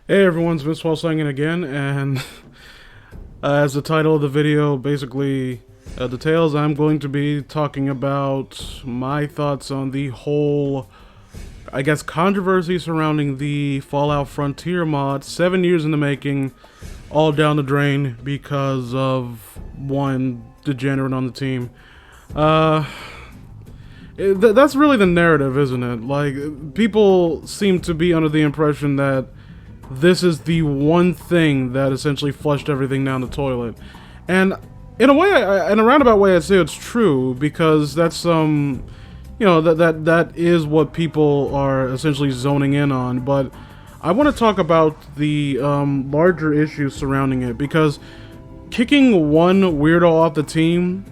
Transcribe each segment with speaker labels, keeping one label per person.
Speaker 1: Hey everyone, it's Vince Swellsangin again, and as the title of the video basically details, I'm going to be talking about my thoughts on the whole, I guess, controversy surrounding the Fallout Frontier mod, 7 years in the making, all down the drain because of one degenerate on the team. That's really the narrative, isn't it? Like, people seem to be under the impression that this is the one thing that essentially flushed everything down the toilet. And in a way, in a roundabout way, I'd say it's true, because that's that is what people are essentially zoning in on. But I want to talk about the larger issues surrounding it, because kicking one weirdo off the team,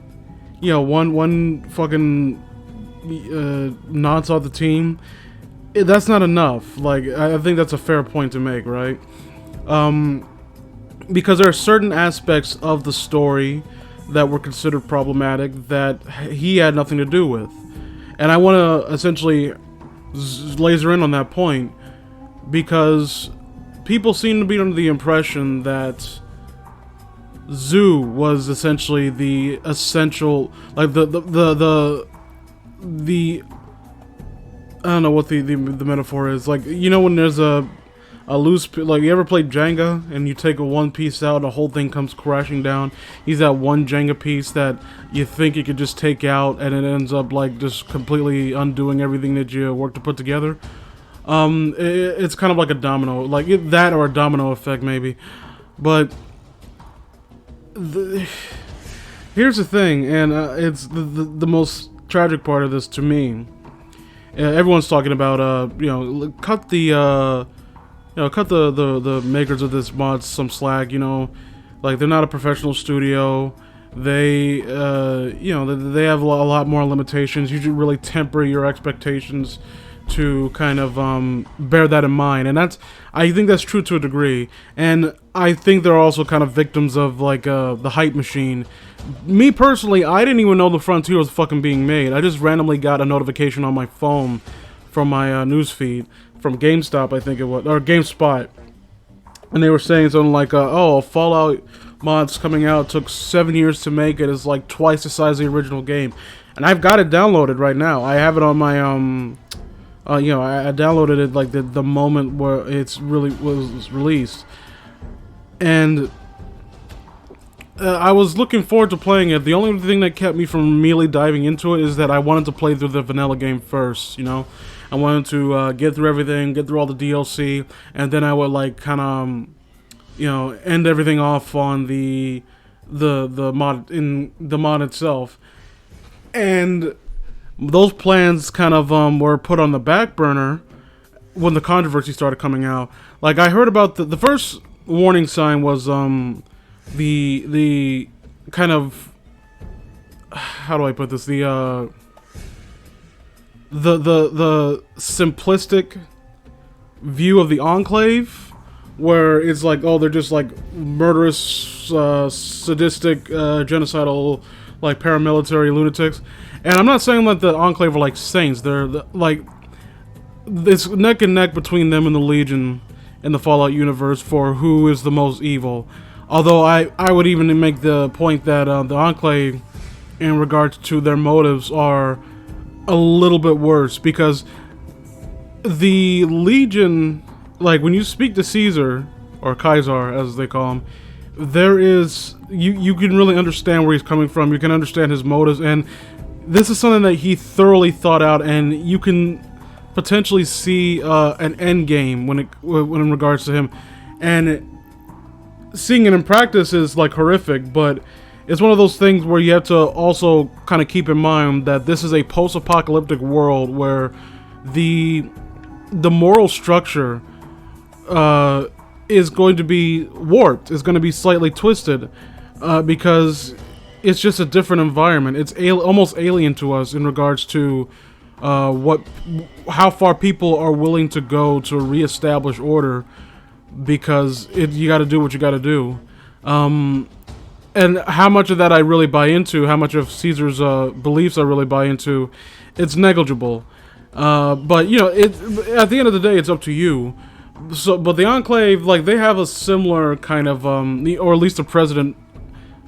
Speaker 1: one fucking nonce off the team, that's not enough. Like, I think that's a fair point to make, right? Because there are certain aspects of the story that were considered problematic that he had nothing to do with. And I want to essentially laser in on that point, because people seem to be under the impression that Zoo was essentially the essential, like the I don't know what the metaphor is. Like, you know when there's a loose, like, you ever played Jenga and you take a one piece out and the whole thing comes crashing down? He's that one Jenga piece that you think you could just take out and it ends up like just completely undoing everything that you worked to put together. It's kind of like a domino, like that, or a domino effect maybe. But here's the thing, and it's the most tragic part of this to me. Everyone's talking about cut the makers of this mod some slack. Like, they're not a professional studio. They they have a lot more limitations. You should really temper your expectations to kind of bear that in mind. And I think that's true to a degree. And I think they're also kind of victims of like the hype machine. Me personally, I didn't even know the Frontier was fucking being made. I just randomly got a notification on my phone from my newsfeed from GameStop, I think it was, or GameSpot, and they were saying something like, "Oh, Fallout mod's coming out. It took 7 years to make it. It's like twice the size of the original game." And I've got it downloaded right now. I have it on my I downloaded it like the moment where it's really was released, and I was looking forward to playing it. The only thing that kept me from immediately diving into it is that I wanted to play through the vanilla game first. I wanted to get through everything, get through all the DLC, and then I would like kind of end everything off on the mod itself. And those plans kind of were put on the back burner when the controversy started coming out. Like, I heard about the first warning sign was the kind of, how do I put this, the simplistic view of the Enclave, where it's like, oh, they're just like murderous, sadistic, genocidal, like paramilitary lunatics. And I'm not saying that the Enclave are like saints. They're like, it's neck and neck between them and the Legion in the Fallout universe for who is the most evil. Although I would even make the point that the Enclave, in regards to their motives, are a little bit worse, because the Legion, like, when you speak to Caesar, or Kaiser as they call him, there is, you can really understand where he's coming from. You can understand his motives, and this is something that he thoroughly thought out, and you can potentially see an end game when in regards to him. And seeing it in practice is like horrific, but it's one of those things where you have to also kind of keep in mind that this is a post-apocalyptic world where the moral structure is going to be warped, is going to be slightly twisted, because it's just a different environment. It's almost alien to us in regards to how far people are willing to go to reestablish order, because you got to do what you got to do. And how much of that I really buy into, how much of Caesar's beliefs I really buy into, it's negligible. But at the end of the day, it's up to you. So, but the Enclave, like, they have a similar kind of, or at least the president,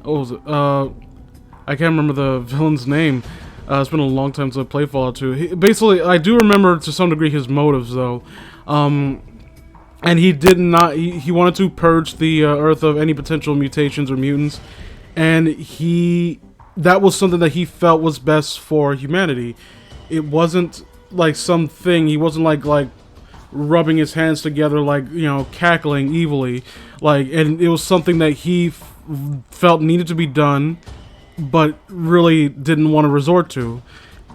Speaker 1: what was it, I can't remember the villain's name. It's been a long time since I played Fallout 2. Basically, I do remember to some degree his motives, though. And he did not, he wanted to purge the Earth of any potential mutations or mutants. And that was something that he felt was best for humanity. It wasn't like something, he wasn't like rubbing his hands together, like, you know, cackling evilly. Like, and it was something that he felt needed to be done, but really didn't want to resort to.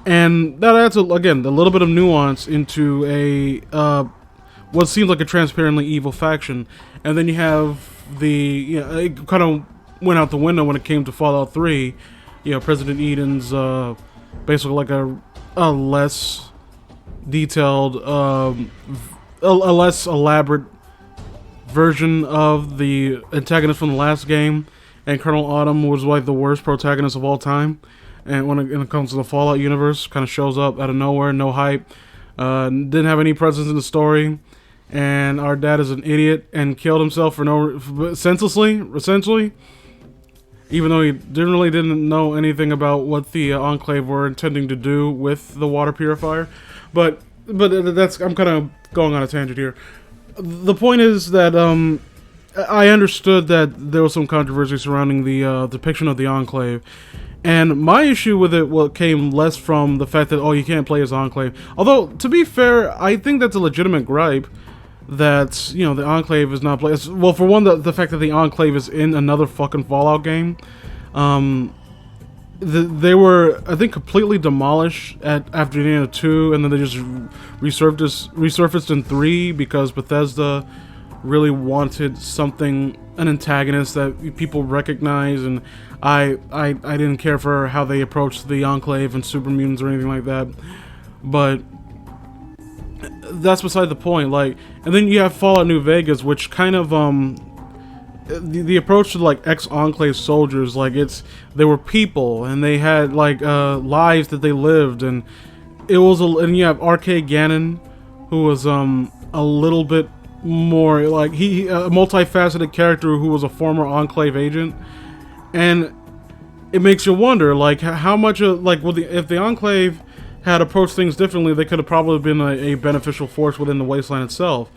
Speaker 1: And that adds, again, a little bit of nuance into a what seems like a transparently evil faction. And then you have it kind of went out the window when it came to Fallout 3. You know, President Eden's basically like a less detailed, a less elaborate version of the antagonist from the last game. And Colonel Autumn was like the worst protagonist of all time. And when it comes to the Fallout universe, kind of shows up out of nowhere, no hype. Didn't have any presence in the story. And our dad is an idiot and killed himself for senselessly, essentially. Even though he didn't know anything about what the Enclave were intending to do with the water purifier. But I'm kind of going on a tangent here. The point is that I understood that there was some controversy surrounding the depiction of the Enclave. And my issue with it came less from the fact that, oh, you can't play as Enclave. Although, to be fair, I think that's a legitimate gripe. That, you know, the Enclave is not played. Well, for one, the fact that the Enclave is in another fucking Fallout game. They were, I think, completely demolished after the end of 2, and then they just resurfaced in 3 because Bethesda really wanted something, an antagonist that people recognize, and I didn't care for how they approached the Enclave and super mutants or anything like that. But that's beside the point. Like, and then you have Fallout New Vegas, which kind of the approach to like ex-Enclave soldiers, like they were people and they had like lives that they lived, and it was and you have Arcade Gannon, who was a little bit more like he a multifaceted character who was a former Enclave agent, and it makes you wonder like how much of like if the Enclave had approached things differently, they could have probably been a beneficial force within the Wasteland itself.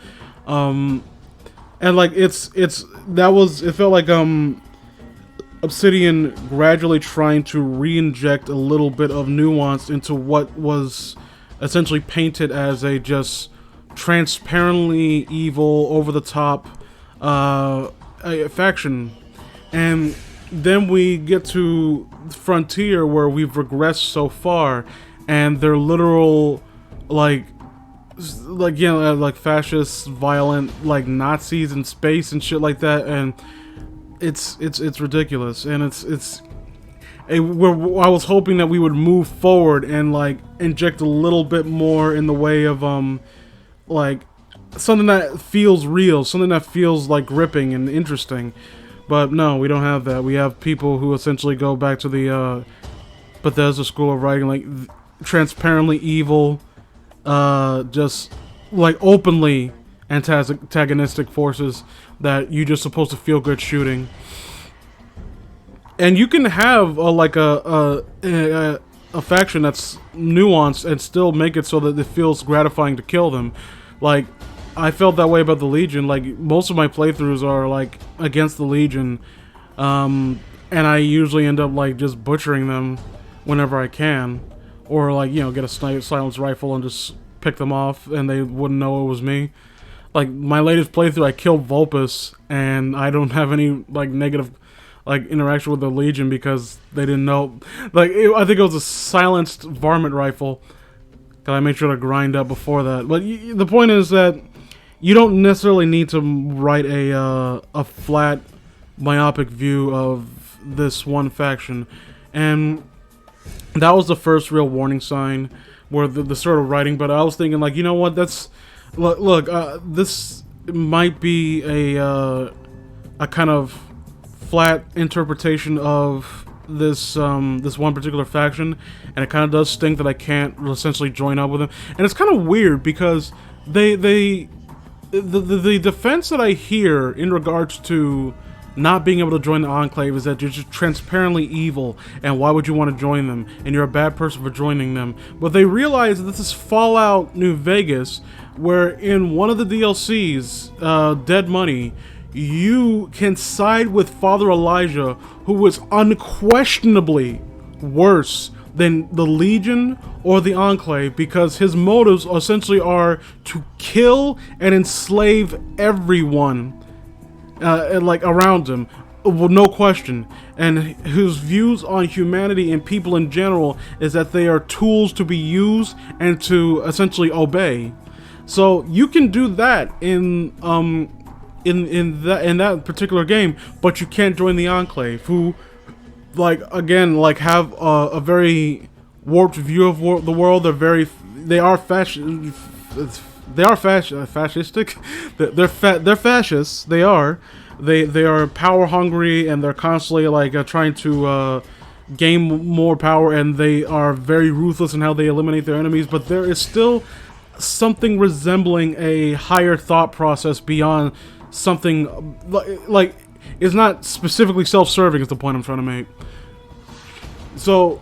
Speaker 1: And like it felt like Obsidian gradually trying to re-inject a little bit of nuance into what was essentially painted as a just transparently evil, over-the-top faction. And then we get to Frontier, where we've regressed so far, and they're literal like fascist, violent, like Nazis in space and shit like that, and it's ridiculous. And I was hoping that we would move forward and like inject a little bit more in the way of like something that feels real, something that feels like gripping and interesting. But no, we don't have that. We have people who essentially go back to the Bethesda school of writing, like transparently evil, just like openly antagonistic forces that you just supposed to feel good shooting. And you can have a faction that's nuanced and still make it so that it feels gratifying to kill them. Like, I felt that way about the Legion. Like, most of my playthroughs are like against the Legion, and I usually end up like just butchering them whenever I can, or like, you know, get a silenced rifle and just pick them off and they wouldn't know it was me. Like, my latest playthrough, I killed Vulpus, and I don't have any like negative like interaction with the Legion because they didn't know. Like, I think it was a silenced varmint rifle that I made sure to grind up before that. But the point is that you don't necessarily need to write a flat, myopic view of this one faction. And that was the first real warning sign where the sort of writing. But I was thinking, like, you know what? Look, this might be a kind of flat interpretation of this one particular faction, and it kind of does stink that I can't essentially join up with them. And it's kind of weird because they the defense that I hear in regards to not being able to join the Enclave is that you're just transparently evil, and why would you want to join them, and you're a bad person for joining them. But they realize that this is Fallout New Vegas, where in one of the DLCs, Dead Money, you can side with Father Elijah, who is unquestionably worse than the Legion or the Enclave, because his motives essentially are to kill and enslave everyone like around him, well, no question. And his views on humanity and people in general is that they are tools to be used and to essentially obey. So you can do that in that particular game, but you can't join the Enclave, who, like, again, like, have a very warped view of the world. They are fascistic. They're fascists. They are power hungry, and they're constantly like trying to gain more power, and they are very ruthless in how they eliminate their enemies. But there is still something resembling a higher thought process beyond something like it's not specifically self-serving, is the point I'm trying to make. So,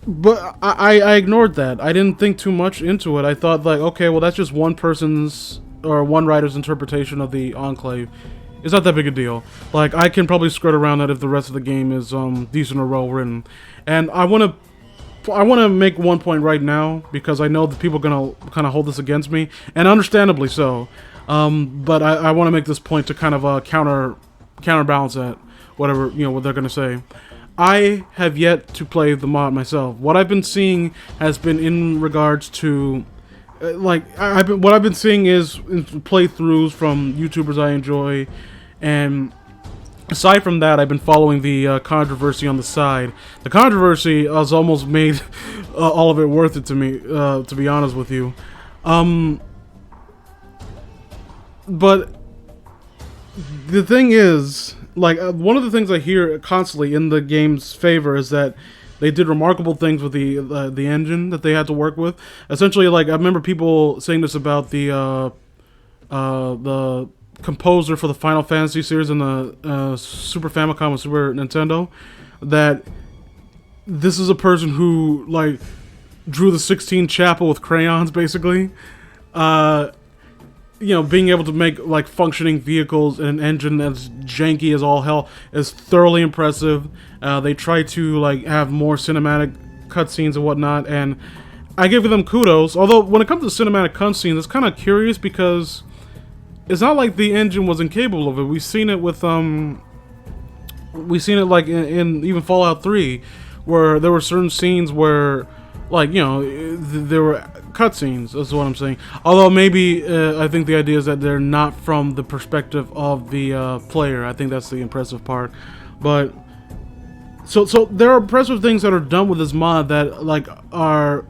Speaker 1: but I ignored that. I didn't think too much into it. I thought, like, okay, well, that's just one person's or one writer's interpretation of the Enclave. It's not that big a deal. Like, I can probably skirt around that if the rest of the game is decent or well written. And I want to make one point right now, because I know that people are gonna kind of hold this against me, and understandably so. But I want to make this point to kind of counterbalance that, whatever, you know, what they're gonna say. I have yet to play the mod myself. What I've been seeing has been in regards to, what I've been seeing is playthroughs from YouTubers I enjoy, and aside from that, I've been following the controversy on the side. The controversy has almost made all of it worth it to me, to be honest with you. But the thing is, like, one of the things I hear constantly in the game's favor is that they did remarkable things with the engine that they had to work with. Essentially, like, I remember people saying this about the composer for the Final Fantasy series in the Super Famicom and Super Nintendo, that this is a person who, like, drew the Sistine Chapel with crayons, basically. You know, being able to make, like, functioning vehicles and an engine that's janky as all hell is thoroughly impressive. They try to, like, have more cinematic cutscenes and whatnot, and I give them kudos. Although, when it comes to cinematic cutscenes, it's kind of curious, because it's not like the engine was incapable of it. We've seen it with, like, in even Fallout 3, where there were certain scenes where, like, you know, there were cutscenes, that's what I'm saying. Although maybe I think the idea is that they're not from the perspective of the player. I think that's the impressive part. But so there are impressive things that are done with this mod that, like, are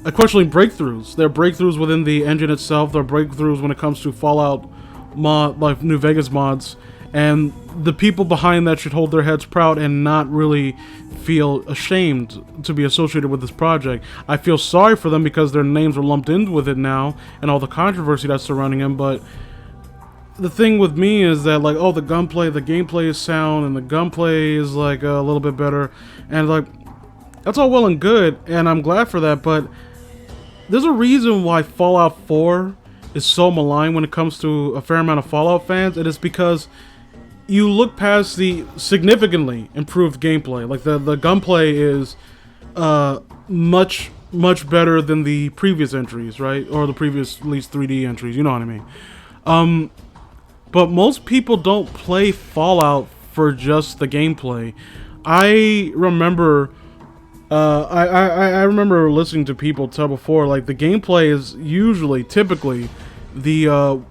Speaker 1: unquestionably breakthroughs. They're breakthroughs within the engine itself. They're breakthroughs when it comes to Fallout mod, like New Vegas mods. And the people behind that should hold their heads proud and not really feel ashamed to be associated with this project. I feel sorry for them because their names are lumped in with it now and all the controversy that's surrounding them. But the thing with me is that, like, oh, the gameplay is sound, and the gunplay is, like, a little bit better, and, like, that's all well and good, and I'm glad for that. But there's a reason why Fallout 4 is so maligned when it comes to a fair amount of Fallout fans. It is because you look past the significantly improved gameplay. Like, the gunplay is much better than the previous entries, right? Or the previous, at least 3D entries, you know what I mean. But most people don't play Fallout for just the gameplay. I remember I remember listening to people tell before, like, the gameplay is typically the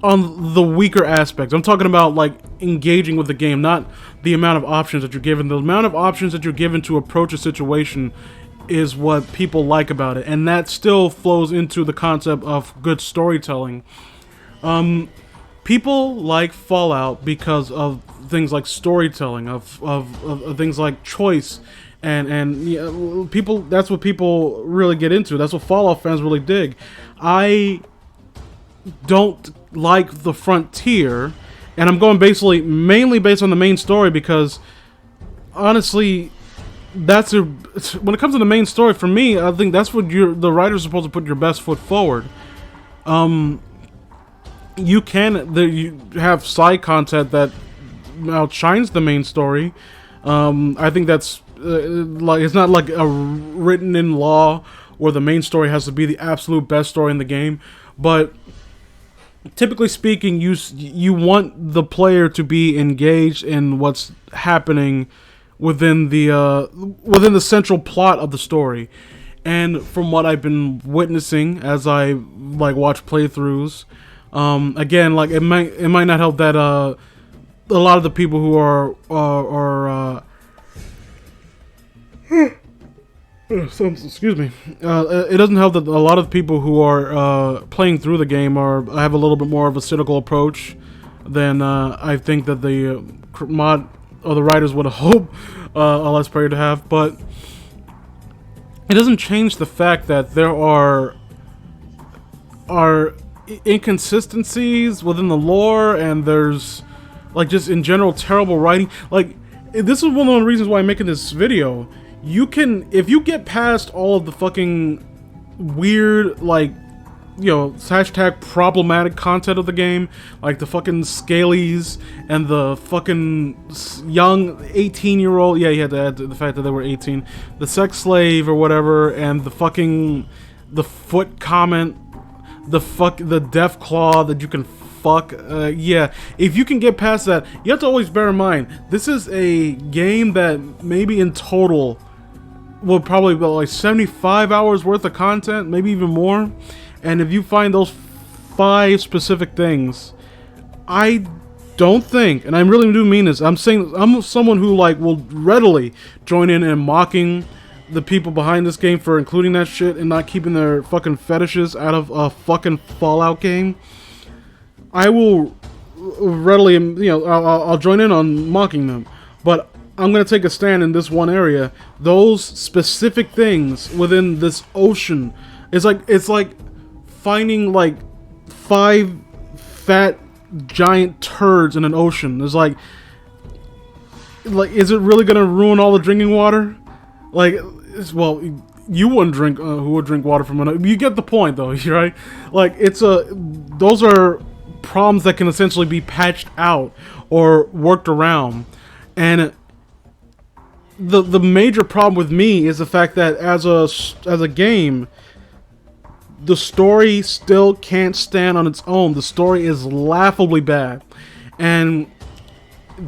Speaker 1: on the weaker aspects. I'm talking about, like, engaging with the game, not the amount of options that you're given. The amount of options that you're given to approach a situation is what people like about it, and that still flows into the concept of good storytelling. People like Fallout because of things like storytelling, of things like choice, and you know, people. That's what people really get into. That's what Fallout fans really dig. don't like the Frontier, and I'm going mainly based on the main story, because honestly, when it comes to the main story, for me, I think that's what the writer's supposed to put your best foot forward. You have side content that outshines the main story. I think that's like, it's not like a written in law where the main story has to be the absolute best story in the game, but typically speaking, you want the player to be engaged in what's happening within the central plot of the story. And from what I've been witnessing as I like watch playthroughs, again, like it might not help that a lot of the people who are excuse me. It doesn't help that a lot of people who are playing through the game have a little bit more of a cynical approach than I think that the mod or the writers would hope a Let's Player to have. But it doesn't change the fact that there are inconsistencies within the lore, and there's like just in general terrible writing. Like, this is one of the reasons why I'm making this video. If you get past all of the fucking weird, like, you know, hashtag problematic content of the game, like the fucking scalies and the fucking young 18-year-old, yeah, you had to add the fact that they were 18, the sex slave or whatever, and the foot comment, the death claw that you can fuck, yeah, if you can get past that, you have to always bear in mind, this is a game that maybe in total will probably be like 75 hours worth of content, maybe even more. And if you find those 5 specific things, I don't think, and I really do mean this, I'm saying I'm someone who like will readily join in mocking the people behind this game for including that shit and not keeping their fucking fetishes out of a fucking Fallout game. I will readily, you know, I'll join in on mocking them, but I'm gonna take a stand in this one area. Those specific things within this ocean, it's like finding like 5 fat giant turds in an ocean. There's like, is it really gonna ruin all the drinking water? Like, well, you wouldn't drink. Who would drink water from an? You get the point, though, right? Like, those are problems that can essentially be patched out or worked around, and the major problem with me is the fact that as a game, the story still can't stand on its own. The story is laughably bad, and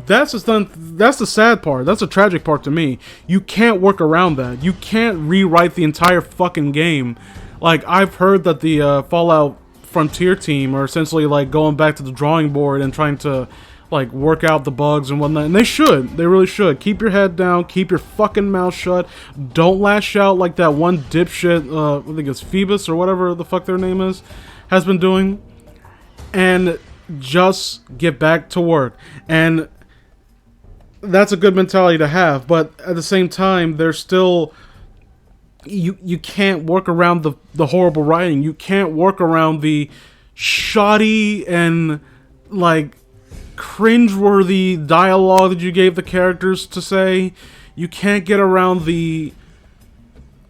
Speaker 1: that's the sad part. That's the tragic part to me. You can't work around that. You can't rewrite the entire fucking game. Like, I've heard that the Fallout Frontier team are essentially like going back to the drawing board and trying to like work out the bugs and whatnot, and they really should. Keep your head down, keep your fucking mouth shut, don't lash out like that one dipshit, I think it's Phoebus or whatever the fuck their name is, has been doing, and just get back to work. And that's a good mentality to have, but at the same time, there's still, you can't work around the horrible writing. You can't work around the shoddy and like cringeworthy dialogue that you gave the characters to say. You can't get around the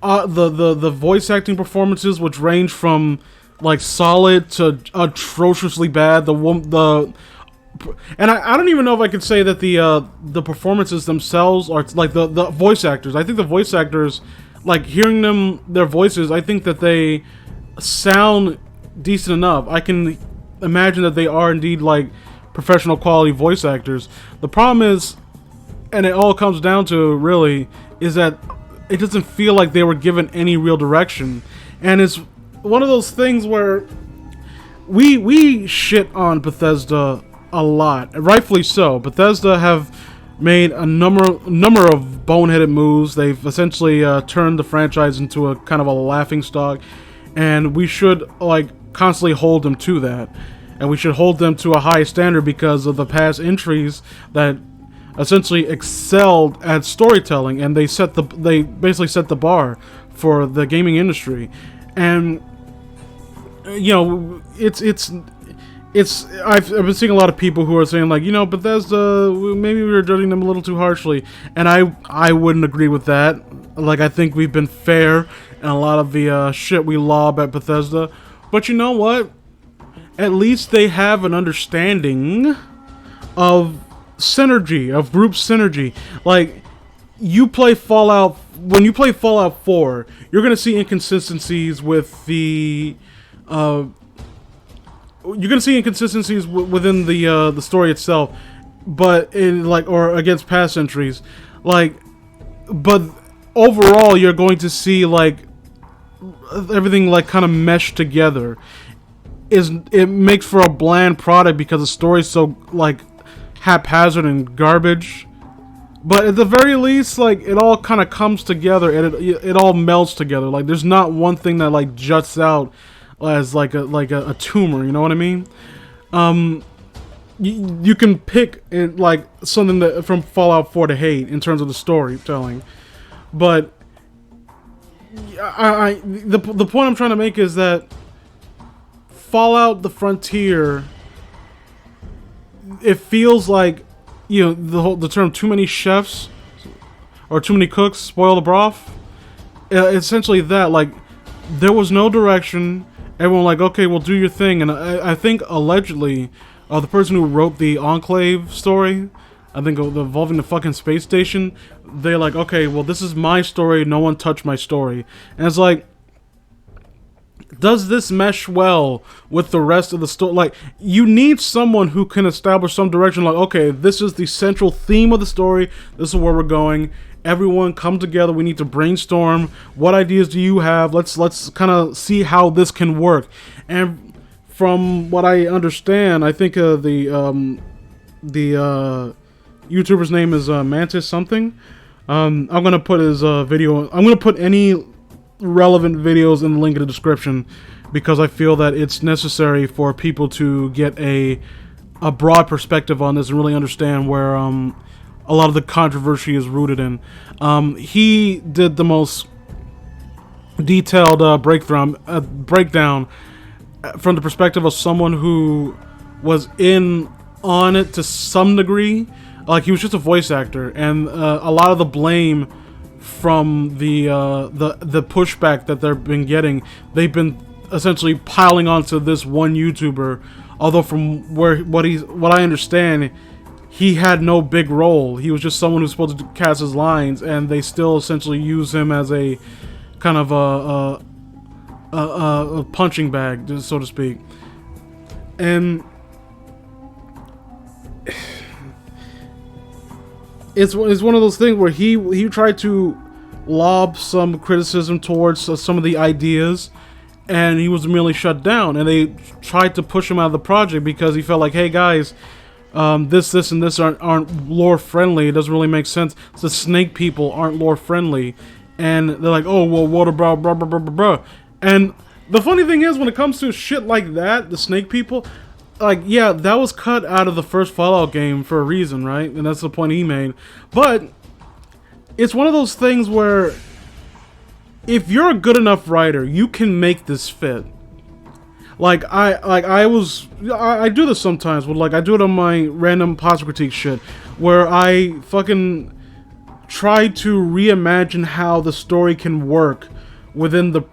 Speaker 1: voice acting performances, which range from like solid to atrociously bad. And I don't even know if I could say that the performances themselves are like the voice actors. I think the voice actors, like hearing their voices, I think that they sound decent enough. I can imagine that they are indeed like professional quality voice actors. The problem is, and it all comes down to really, is that it doesn't feel like they were given any real direction. And it's one of those things where we shit on Bethesda a lot, rightfully so. Bethesda have made a number of boneheaded moves. They've essentially turned the franchise into a kind of a laughingstock, and we should like constantly hold them to that. And we should hold them to a high standard because of the past entries that essentially excelled at storytelling, and they basically set the bar for the gaming industry. And you know, I've been seeing a lot of people who are saying like, Bethesda, maybe we were judging them a little too harshly, and I wouldn't agree with that. Like, I think we've been fair in a lot of the shit we lob at Bethesda, but you know what? At least they have an understanding of synergy, of group synergy. Like, when you play Fallout 4, you're gonna see inconsistencies with the within the story itself, but or against past entries, but overall you're going to see everything kind of meshed together. It makes for a bland product because the story's so haphazard and garbage. But at the very least, it all kind of comes together and it all melts together. There's not one thing that juts out as a tumor. You know what I mean? You can pick it something that from Fallout 4 to hate in terms of the storytelling, but the point I'm trying to make is that Fallout: The Frontier, it feels like, the term "too many chefs" or "too many cooks spoil the broth." Essentially that, there was no direction. Everyone okay, well, do your thing. And I think allegedly, the person who wrote the Enclave story, I think involving the fucking space station, they're okay, well, this is my story. No one touch my story. And it's does this mesh well with the rest of the story? You need someone who can establish some direction. Okay, this is the central theme of the story. This is where we're going. Everyone come together. We need to brainstorm. What ideas do you have? Let's kind of see how this can work. And from what I understand, I think the YouTuber's name is Mantis something. I'm gonna put his video. I'm gonna put any relevant videos in the link in the description because I feel that it's necessary for people to get a broad perspective on this and really understand where a lot of the controversy is rooted in. He did the most detailed breakdown from the perspective of someone who was on it to some degree. He was just a voice actor, and a lot of the blame from the pushback that they've been getting, they've been essentially piling onto this one YouTuber. Although from what I understand, he had no big role. He was just someone who's supposed to cast his lines, and they still essentially use him as a kind of a punching bag, so to speak. And it's one of those things where he tried to lob some criticism towards some of the ideas, and he was immediately shut down. And they tried to push him out of the project because he felt hey guys, this and this aren't lore friendly. It doesn't really make sense. The snake people aren't lore friendly, and they're oh well, what about blah blah blah blah blah. And the funny thing is, when it comes to shit like that, the snake people, yeah, that was cut out of the first Fallout game for a reason, right? And that's the point he made. But it's one of those things where if you're a good enough writer, you can make this fit. I do this sometimes with I do it on my random pasta critique shit, where I fucking try to reimagine how the story can work within the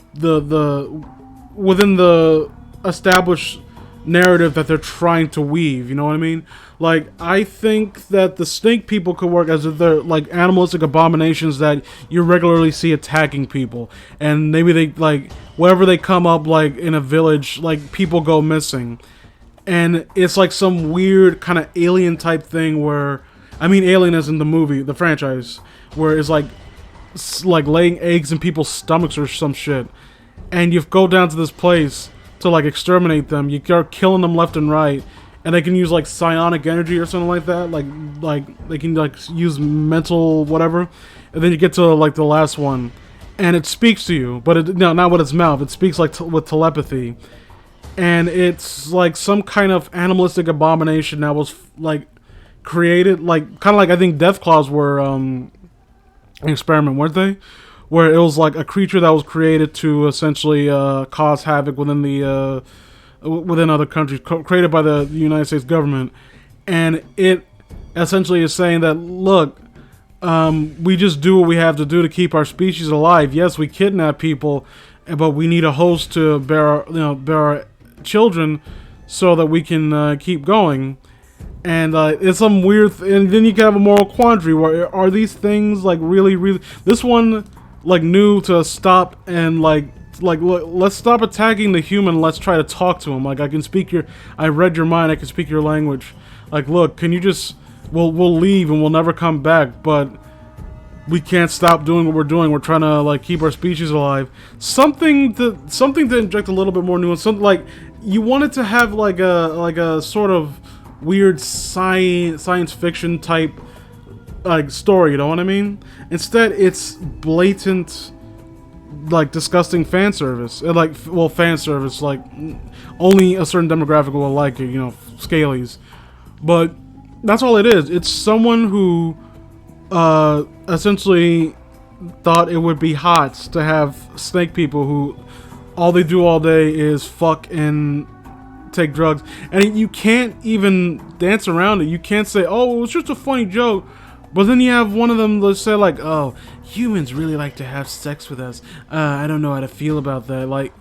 Speaker 1: established narrative that they're trying to weave. You know what I mean? I think that the snake people could work as if they're animalistic abominations that you regularly see attacking people, and maybe they wherever they come up in a village, people go missing, and it's some weird kind of alien type thing where, I mean, Alien as in the movie, the franchise, where it's laying eggs in people's stomachs or some shit, and you go down to this place to exterminate them. You start killing them left and right, and they can use psionic energy or something like that. They can use mental whatever, and then you get to the last one, and it speaks to you, but not with its mouth. It speaks with telepathy, and it's some kind of animalistic abomination that was created kind of I think Deathclaws were an experiment, weren't they? Where it was a creature that was created to essentially cause havoc within the within other countries, created by the United States government, and it essentially is saying that, look, we just do what we have to do to keep our species alive. Yes, we kidnap people, but we need a host to bear our children so that we can keep going. And it's some weird and then you can have a moral quandary where, are these things like really this one like knew to stop and like let's stop attacking the human, let's try to talk to him. Like, I read your mind, I can speak your language. Like, look, can you just we'll leave and we'll never come back, but we can't stop doing what we're doing. We're trying to like keep our species alive. Something to inject a little bit more nuance. Something like you wanted to have like a sort of weird science fiction type like story, you know what I mean? Instead, it's blatant, like, disgusting fan service. Fan service, like, only a certain demographic will like it, you know, scalies. But that's all it is. It's someone who essentially thought it would be hot to have snake people who all they do all day is fuck and take drugs, and you can't even dance around it. You can't say, oh, it was just a funny joke, but then you have one of them that say like, oh, humans really like to have sex with us. I don't know how to feel about that. Like,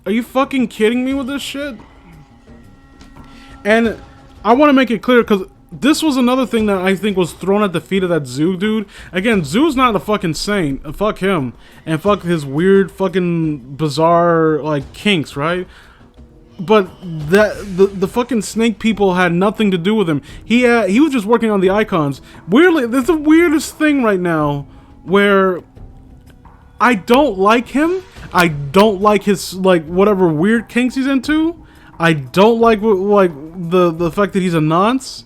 Speaker 1: are you fucking kidding me with this shit? And I want to make it clear, because this was another thing that I think was thrown at the feet of that Zoo dude. Again, Zoo's not a fucking saint. Fuck him. And fuck his weird fucking bizarre like kinks, right? But the fucking snake people had nothing to do with him. He was just working on the icons. Weirdly, there's the weirdest thing right now where I don't like him. I don't like his like whatever weird kinks he's into. I don't like the fact that he's a nonce.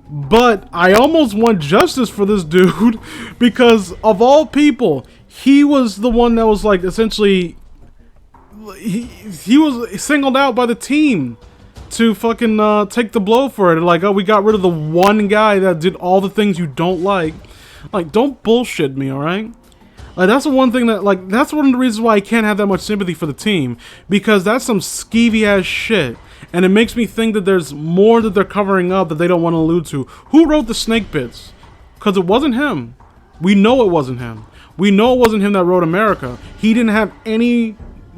Speaker 1: But I almost want justice for this dude because of all people, he was the one that was like essentially. He was singled out by the team to fucking take the blow for it. Like, oh, we got rid of the one guy that did all the things you don't like. Like, don't bullshit me, alright? Like, that's the one thing that, like, that's one of the reasons why I can't have that much sympathy for the team. Because that's some skeevy ass shit. And it makes me think that there's more that they're covering up that they don't want to allude to. Who wrote the snake bits? Because it wasn't him. We know it wasn't him. We know it wasn't him that wrote America. He didn't have any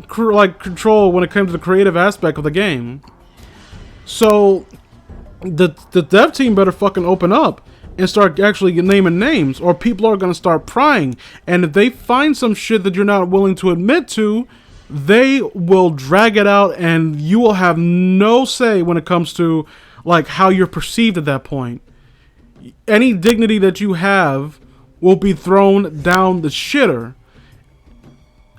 Speaker 1: control when it came to the creative aspect of the game. So the dev team better fucking open up and start actually naming names, or people are gonna start prying. And if they find some shit that you're not willing to admit to, they will drag it out, and you will have no say when it comes to like how you're perceived at that point. Any dignity that you have will be thrown down the shitter.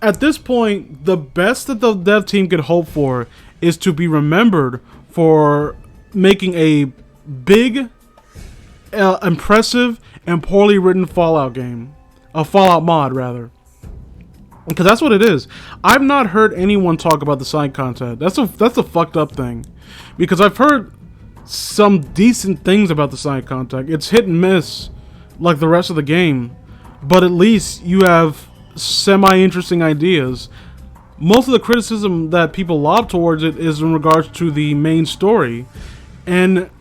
Speaker 1: At this point, the best that the dev team could hope for is to be remembered for making a big, impressive, and poorly written Fallout game. A Fallout mod, rather. Because that's what it is. I've not heard anyone talk about the side content. That's a fucked up thing. Because I've heard some decent things about the side content. It's hit and miss like the rest of the game. But at least you have semi-interesting ideas. Most of the criticism that people lob towards it is in regards to the main story. And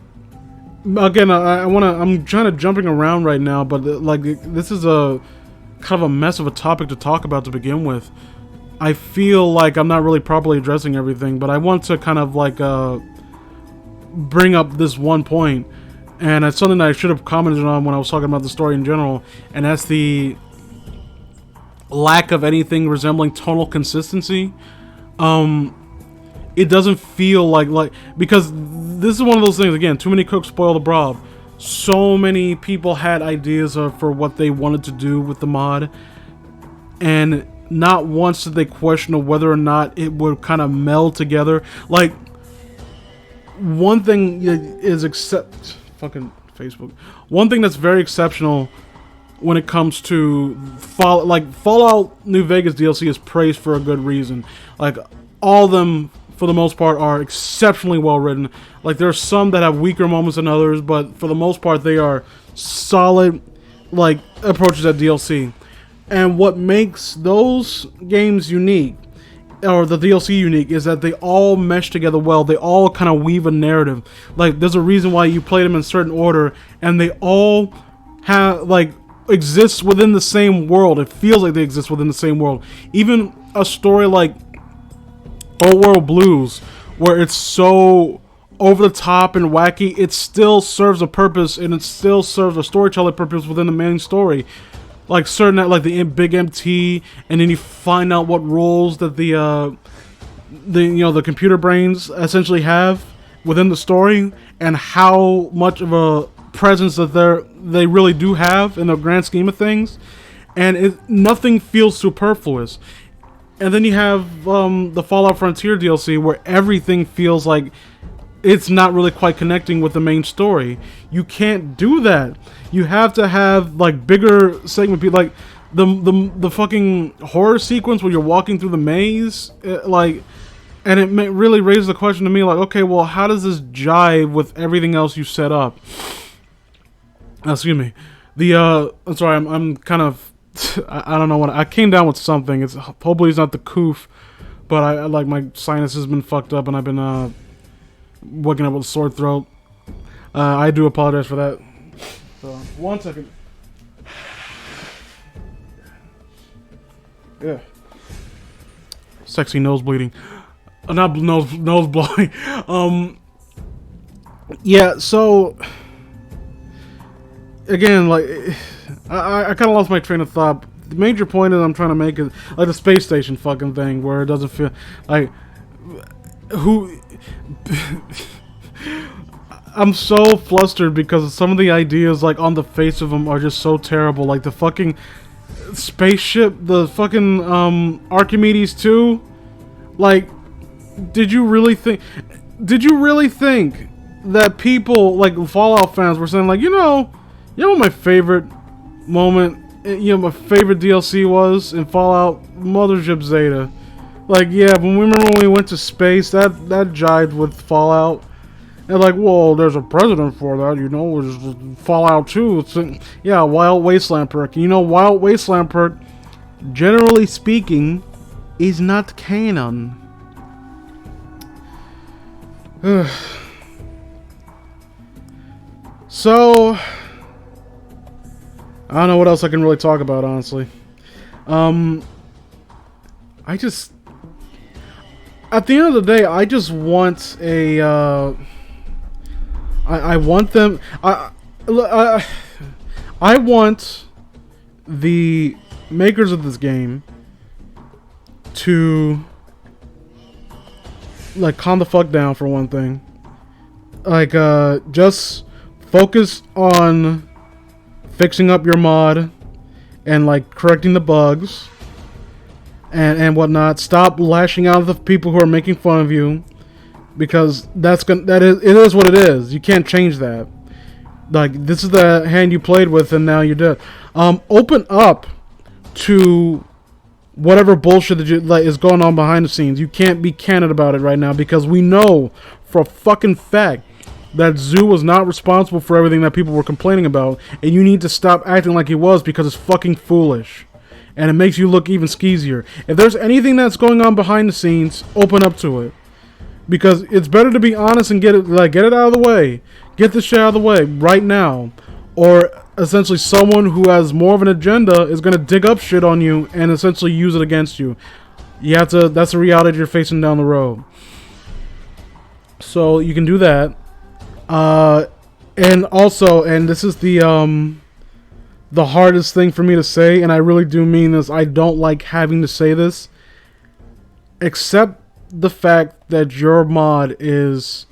Speaker 1: again, I'm trying to jumping around right now, but like this is a kind of a mess of a topic to talk about to begin with. I feel like I'm not really properly addressing everything, but I want to kind of like bring up this one point, and it's something that I should have commented on when I was talking about the story in general, and that's the lack of anything resembling tonal consistency. It doesn't feel like because this is one of those things, again, too many cooks spoil the broth. So many people had ideas for what they wanted to do with the mod, and not once did they question whether or not it would kind of meld together. Like, one thing is fucking Facebook. One thing that's very exceptional when it comes to Fallout New Vegas DLC is praised for a good reason. Like, all of them, for the most part, are exceptionally well written. Like, there are some that have weaker moments than others, but for the most part, they are solid, like, approaches at DLC. And what makes those games unique or the DLC unique, is that they all mesh together well. They all kind of weave a narrative. Like, there's a reason why you play them in certain order, and they all have, like, exist within the same world. It feels like they exist within the same world. Even a story like Old World Blues, where it's so over the top and wacky, it still serves a purpose, and it still serves a storytelling purpose within the main story. Like certain, like the big MT, and then you find out what roles that the computer brains essentially have within the story, and how much of a presence that they really do have in the grand scheme of things, and nothing feels superfluous. And then you have the Fallout Frontier DLC, where everything feels like it's not really quite connecting with the main story. You can't do that. You have to have like bigger segment, like the fucking horror sequence where you're walking through the maze, like, and it really raises the question to me, like, okay, well, how does this jive with everything else you set up? Excuse me. I'm sorry, I'm kind of, I don't know what, I came down with something. It's hopefully it's not the coof, but I like my sinus has been fucked up, and I've been waking up with a sore throat. I do apologize for that. So, 1 second. Yeah. Sexy nose bleeding. Not nose blowing. Yeah, so again, like, I kind of lost my train of thought. The major point that I'm trying to make is like the space station fucking thing, where it doesn't feel like who. I'm so flustered because some of the ideas, like, on the face of them are just so terrible. Like the fucking spaceship, the fucking Archimedes 2. Like, did you really think that people, like Fallout fans, were saying, like, you know what my favorite moment, my favorite DLC was in Fallout? Mothership Zeta. Like, yeah, but remember when we went to space? That jived with Fallout. And like, well, there's a precedent for that, it's Fallout 2. It's, yeah, Wild Wasteland perk. Wild Wasteland perk, generally speaking, is not canon. So, I don't know what else I can really talk about, honestly. At the end of the day, I just want I want them. I want the makers of this game to, like, calm the fuck down for one thing. Like, just focus on fixing up your mod and, like, correcting the bugs and whatnot. Stop lashing out at the people who are making fun of you, because it is what it is. You can't change that. Like, this is the hand you played with, and now you're dead. Open up to whatever bullshit that is going on behind the scenes. You can't be candid about it right now, because we know for a fucking fact that Zoo was not responsible for everything that people were complaining about, and you need to stop acting like he was, because it's fucking foolish. And it makes you look even skeezier. If there's anything that's going on behind the scenes, open up to it. Because it's better to be honest and get it out of the way. Get this shit out of the way right now. Or essentially someone who has more of an agenda is going to dig up shit on you and essentially use it against you. That's the reality you're facing down the road. So you can do that. And also, and this is the hardest thing for me to say, and I really do mean this. I don't like having to say this. Accept the fact that your mod is,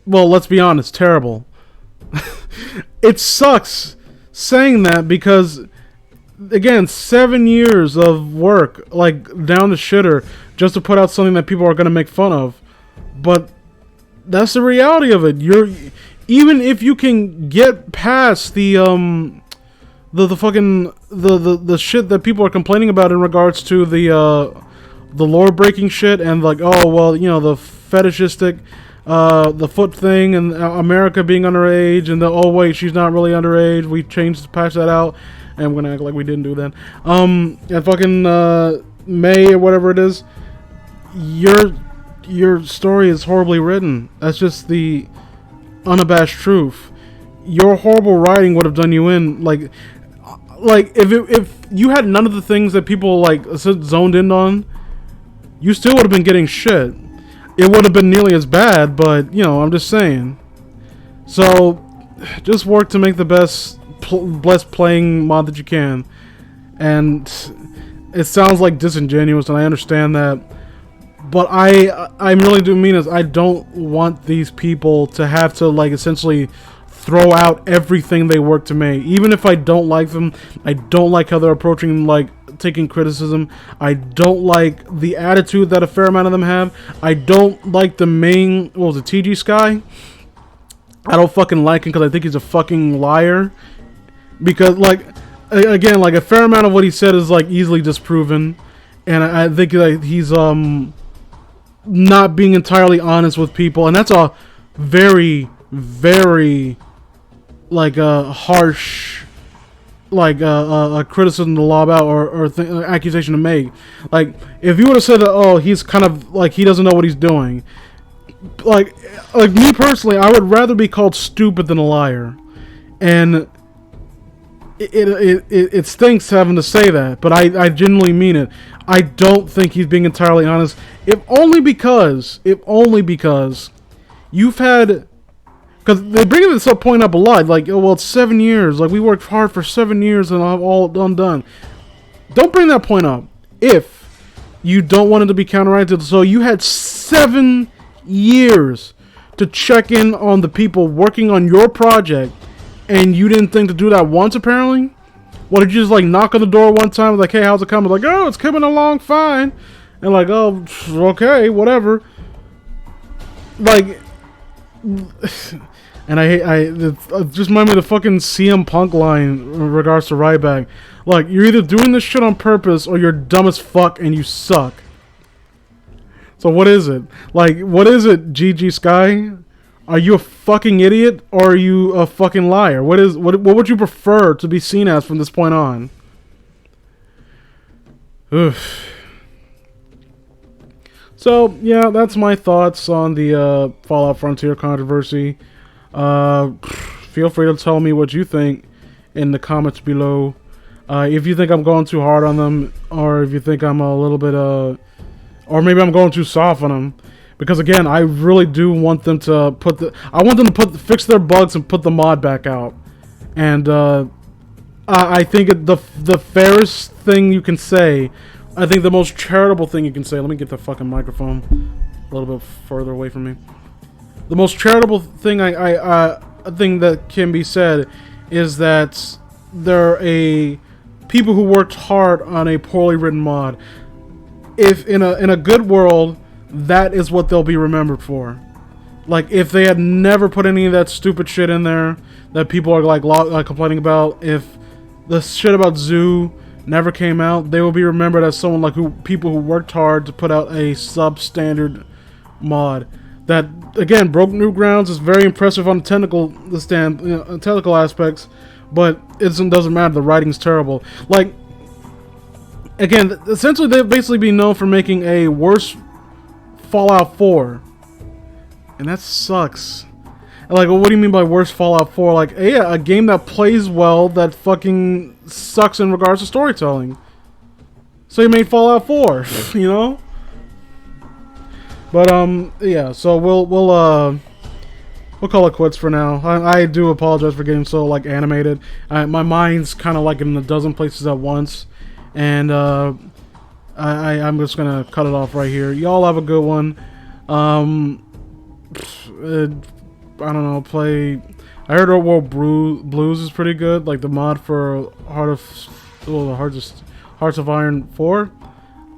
Speaker 1: well, let's be honest, terrible. It sucks saying that, because, again, 7 years of work, like, down the shitter, just to put out something that people are going to make fun of. But that's the reality of it. Even if you can get past the shit that people are complaining about in regards to the lore breaking shit, and like, oh well, the fetishistic, the foot thing, and America being underage, and oh wait, she's not really underage, we patched that out, and we're gonna act like we didn't do that. And fucking May or whatever it is, your story is horribly written. That's just the unabashed truth. Your horrible writing would have done you in. Like if you had none of the things that people like zoned in on, you still would have been getting shit. It would have been nearly as bad, but you know, I'm just saying. So just work to make the best playing mod that you can. And it sounds like disingenuous, and I understand that, but I really do mean this. I don't want these people to have to like essentially throw out everything they work to make. Even if I don't like them, I don't like how they're approaching like taking criticism. I don't like the attitude that a fair amount of them have. I don't like the main, what was it, TG Sky? I don't fucking like him because I think he's a fucking liar. Because like, again, like a fair amount of what he said is like easily disproven, and I think that he's not being entirely honest with people, and that's a very, very like a harsh like a criticism to lob out or accusation to make. Like if you would have said that, oh, he's kind of like he doesn't know what he's doing. Like me personally, I would rather be called stupid than a liar, and it stinks having to say that, but I genuinely mean it. I don't think he's being entirely honest. If only because you've had, because they bring this up point up a lot, like, oh well, it's 7 years, like we worked hard for 7 years and I'm all undone. Don't bring that point up if you don't want it to be counteracted. So you had 7 years to check in on the people working on your project, and you didn't think to do that once, apparently? What, did you just, like, knock on the door one time, like, hey, how's it coming? Like, oh, it's coming along fine. And, like, oh, okay, whatever. Like, and it just reminded me of the fucking CM Punk line in regards to Ryback. Like, you're either doing this shit on purpose, or you're dumb as fuck and you suck. So what is it? Like, what is it, GG Sky? Are you a fucking idiot, or are you a fucking liar? What would you prefer to be seen as from this point on? Oof. So, yeah, that's my thoughts on the Fallout Frontier controversy. Feel free to tell me what you think in the comments below. If you think I'm going too hard on them, or if you think I'm a little bit, or maybe I'm going too soft on them. Because again, I really do want them to fix their bugs and put the mod back out. And I think the fairest thing you can say, I think the most charitable thing you can say, let me get the fucking microphone a little bit further away from me. The most charitable thing I think that can be said is that there are people who worked hard on a poorly written mod. If in a good world, that is what they'll be remembered for. Like, if they had never put any of that stupid shit in there that people are like complaining about, if the shit about Zoo never came out, they will be remembered as someone like people who worked hard to put out a substandard mod that, again, broke new grounds. Is very impressive on the technical aspects, but it doesn't matter. The writing's terrible. Like, again, essentially they've basically been known for making a worse Fallout 4, and that sucks. Like, well, what do you mean by worse Fallout 4? Like, yeah, a game that plays well that fucking sucks in regards to storytelling. So you made Fallout 4, you know? But yeah. So we'll call it quits for now. I do apologize for getting so like animated. My mind's kind of like in a dozen places at once, and I'm just gonna cut it off right here. Y'all have a good one. I don't know. I heard Old World Blues is pretty good. Like the mod for Hearts of Iron 4.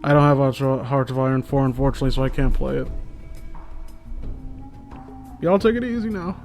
Speaker 1: I don't have Hearts of Iron 4, unfortunately, so I can't play it. Y'all take it easy now.